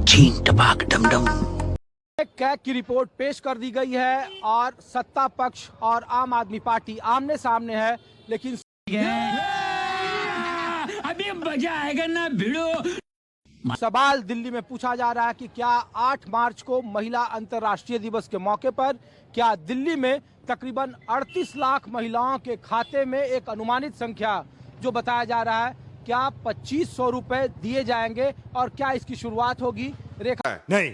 चीन टपाक dumdum. CAG की report पेश कर दी गई है और सत्ता पक्ष और आम आदमी पार्टी आमने सामने है, लेकिन अभी मजा आएगा ना भिड़ो। सवाल दिल्ली में पूछा जा रहा है कि क्या 8 मार्च को महिला अंतर्राष्ट्रीय दिवस के मौके पर क्या दिल्ली में तकरीबन 38 लाख महिलाओं के खाते में एक अनुमानित संख्या जो बताया जा रहा है, क्या 2500 रुपए दिए जाएंगे और क्या इसकी शुरुआत होगी? रेखा नहीं।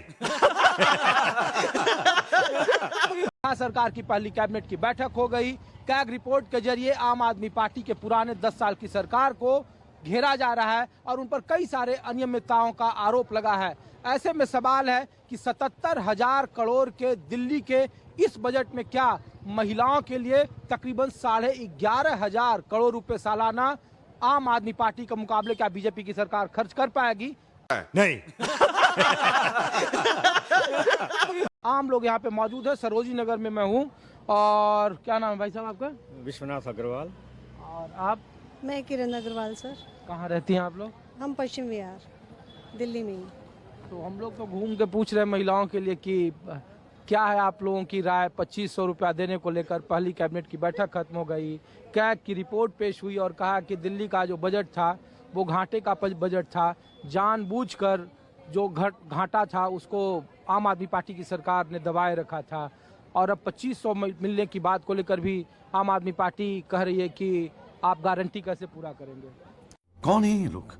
सरकार की पहली कैबिनेट की बैठक हो गई। कैग रिपोर्ट के जरिए आम आदमी पार्टी के पुराने 10 साल की सरकार को घेरा जा रहा है और उन पर कई सारे अनियमितताओं का आरोप लगा है। ऐसे में सवाल है कि 77,000 करोड़ के दिल्ली के इस बजट में क्या महिलाओं के लिए तकरीबन 11,500 करोड़ रुपए सालाना आम आदमी पार्टी के मुकाबले क्या बीजेपी की सरकार खर्च कर पाएगी? नहीं। आम लोग यहाँ पे मौजूद है। सरोजी नगर में मैं हूँ। और क्या नाम है भाई साहब आपका? विश्वनाथ अग्रवाल। और आप? मैं किरण अग्रवाल सर। कहाँ रहती हैं आप लोग? हम पश्चिम विहार दिल्ली में ही। तो हम लोग तो घूम के पूछ रहे हैं महिलाओं के लिए कि क्या है आप लोगों की राय 2500 रुपया देने को लेकर। पहली कैबिनेट की बैठक खत्म हो गई, कैग की रिपोर्ट पेश हुई और कहा कि दिल्ली का जो बजट था वो घाटे का बजट था। जानबूझकर जो घाटा था उसको आम आदमी पार्टी की सरकार ने दबाए रखा था और अब 2500 मिलने की बात को लेकर भी आम आदमी पार्टी कह रही है कि आप गारंटी कैसे पूरा करेंगे? कौन है ये लोग,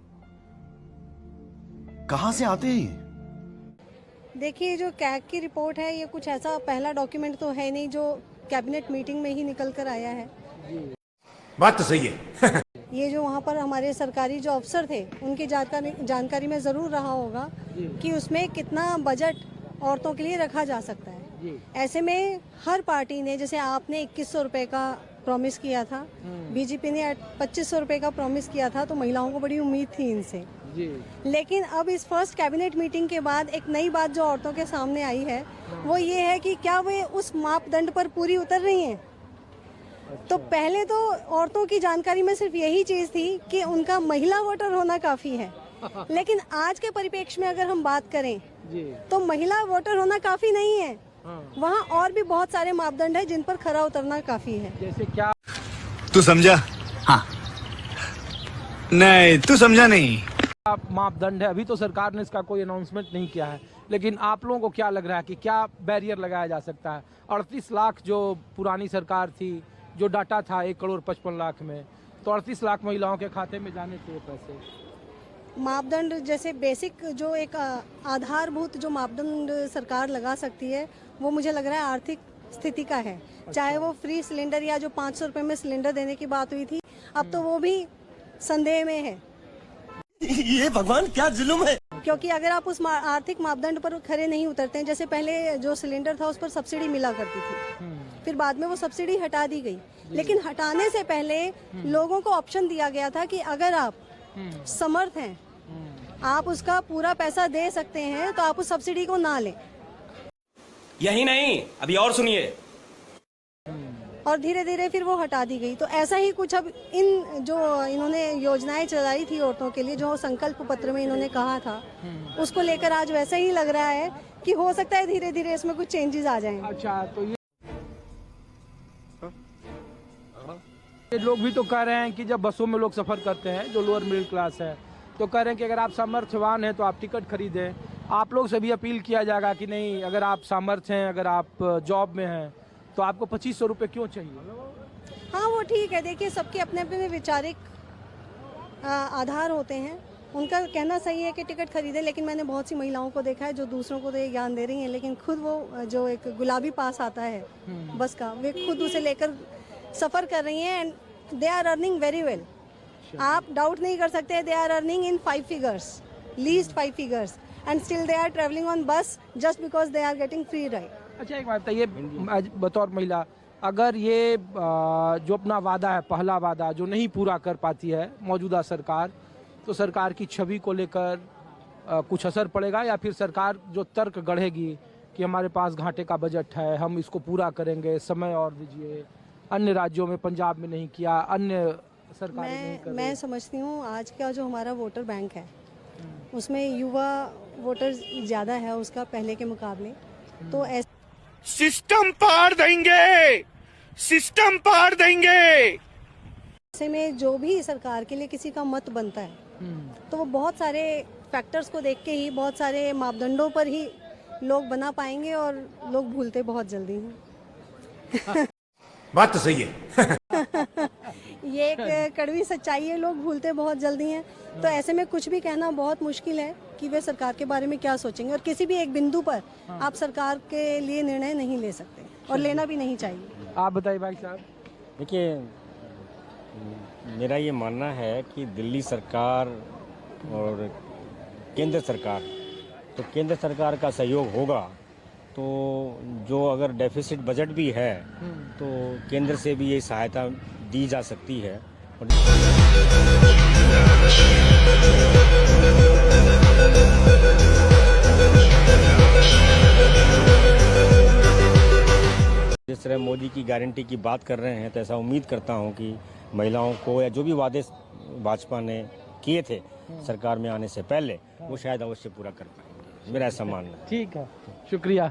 कहां से आते हैं? देखिए, जो कैग की रिपोर्ट है ये कुछ ऐसा पहला डॉक्यूमेंट तो है नहीं जो कैबिनेट मीटिंग में ही निकल कर आया है। बात तो सही है। ये जो वहाँ पर हमारे सरकारी जो अफसर थे उनकी जानकारी में ज़रूर रहा होगा कि उसमें कितना बजट औरतों के लिए रखा जा सकता है। ऐसे में हर पार्टी ने, जैसे आपने 2100 रुपये का प्रॉमिस किया था, बीजेपी ने 2500 रुपये का प्रॉमिस किया था, तो महिलाओं को बड़ी उम्मीद थी इनसे। लेकिन अब इस फर्स्ट कैबिनेट मीटिंग के बाद एक नई बात जो औरतों के सामने आई है वो ये है कि क्या वे उस मापदंड पर पूरी उतर रही हैं। तो पहले तो औरतों की जानकारी में सिर्फ यही चीज थी कि उनका महिला वोटर होना काफी है, लेकिन आज के परिप्रेक्ष्य में अगर हम बात करें तो महिला वोटर होना काफी नहीं है। वहाँ और भी बहुत सारे मापदंड है जिन पर खरा उतरना काफी है। जैसे क्या? तू समझा? हाँ। नहीं, तू समझा नहीं। मापदंड है, अभी तो सरकार ने इसका कोई अनाउंसमेंट नहीं किया है, लेकिन आप लोगों को क्या लग रहा है कि क्या बैरियर लगाया जा सकता है? 38 लाख जो पुरानी सरकार थी, जो डाटा था 1,55,00,000 में, तो 38 लाख महिलाओं के खाते में जाने चाहिए पैसे। मापदंड जैसे बेसिक जो एक आधारभूत जो मापदंड सरकार लगा सकती है वो मुझे लग रहा है आर्थिक स्थिति का है। चाहे वो फ्री सिलेंडर या जो 500 रुपये में सिलेंडर देने की बात हुई थी, अब तो वो भी संदेह में है। ये भगवान क्या जुल्म है। क्योंकि अगर आप उस आर्थिक मापदंड पर खरे नहीं उतरते हैं, जैसे पहले जो सिलेंडर था उस पर सब्सिडी मिला करती थी, फिर बाद में वो सब्सिडी हटा दी गई, लेकिन हटाने से पहले लोगों को ऑप्शन दिया गया था कि अगर आप समर्थ हैं, आप उसका पूरा पैसा दे सकते हैं, तो आप उस सब्सिडी को ना लें। यही नहीं, अभी और सुनिए। और धीरे धीरे फिर वो हटा दी गई। तो ऐसा ही कुछ अब इन जो इन्होंने योजनाएं चलाई थी औरतों के लिए, जो संकल्प पत्र में इन्होंने कहा था, उसको लेकर आज वैसा ही लग रहा है कि हो सकता है धीरे धीरे इसमें कुछ चेंजेस आ जाएं। अच्छा, तो ये लोग भी तो कह रहे हैं कि जब बसों में लोग सफर करते हैं जो लोअर मिडिल क्लास है, तो कह रहे हैं कि अगर आप सामर्थ्यवान हैं तो आप टिकट खरीदें। आप लोग से भी अपील किया जाएगा कि नहीं, अगर आप सामर्थ्य हैं, अगर आप जॉब में हैं, तो आपको 2500 रुपये क्यों चाहिए? हाँ, वो ठीक है। देखिए, सबके अपने अपने वैचारिक आधार होते हैं। उनका कहना सही है कि टिकट खरीदें, लेकिन मैंने बहुत सी महिलाओं को देखा है जो दूसरों को तो ये ज्ञान दे रही हैं, लेकिन खुद वो जो एक गुलाबी पास आता है बस का, वे खुद उसे लेकर सफ़र कर रही हैं and they are earning very well. आप डाउट नहीं कर सकते, they are earning in 5 figures, least 5 figures, and still they are travelling on bus just because they are getting free ride. अच्छा, एक बात बताइए, बतौर महिला, अगर ये जो अपना वादा है, पहला वादा जो नहीं पूरा कर पाती है मौजूदा सरकार, तो सरकार की छवि को लेकर कुछ असर पड़ेगा, या फिर सरकार जो तर्क गढ़ेगी कि हमारे पास घाटे का बजट है, हम इसको पूरा करेंगे, समय और दीजिए, अन्य राज्यों में, पंजाब में नहीं किया, अन्य सरकारें नहीं कर रही? मैं समझती हूँ आज का जो हमारा वोटर बैंक है उसमें युवा वोटर ज़्यादा है उसका पहले के मुकाबले, तो ऐसे सिस्टम पार देंगे, सिस्टम पार देंगे। में जो भी सरकार के लिए किसी का मत बनता है तो वो बहुत सारे फैक्टर्स को देख के ही, बहुत सारे मापदंडों पर ही लोग बना पाएंगे, और लोग भूलते बहुत जल्दी हैं। बात तो सही है। ये एक कड़वी सच्चाई है, लोग भूलते बहुत जल्दी हैं। तो ऐसे में कुछ भी कहना बहुत मुश्किल है कि वे सरकार के बारे में क्या सोचेंगे, और किसी भी एक बिंदु पर आप सरकार के लिए निर्णय नहीं ले सकते और लेना भी नहीं चाहिए। आप बताइए भाई साहब। देखिए, मेरा ये मानना है कि दिल्ली सरकार और केंद्र सरकार, तो केंद्र सरकार का सहयोग होगा तो जो अगर डेफिसिट बजट भी है तो केंद्र से भी ये सहायता दी जा सकती है। जिस तरह मोदी की गारंटी की बात कर रहे हैं, तो ऐसा उम्मीद करता हूं कि महिलाओं को, या जो भी वादे भाजपा ने किए थे सरकार में आने से पहले, वो शायद अवश्य पूरा कर पाएंगे। मेरा ऐसा मानना है। ठीक है, शुक्रिया।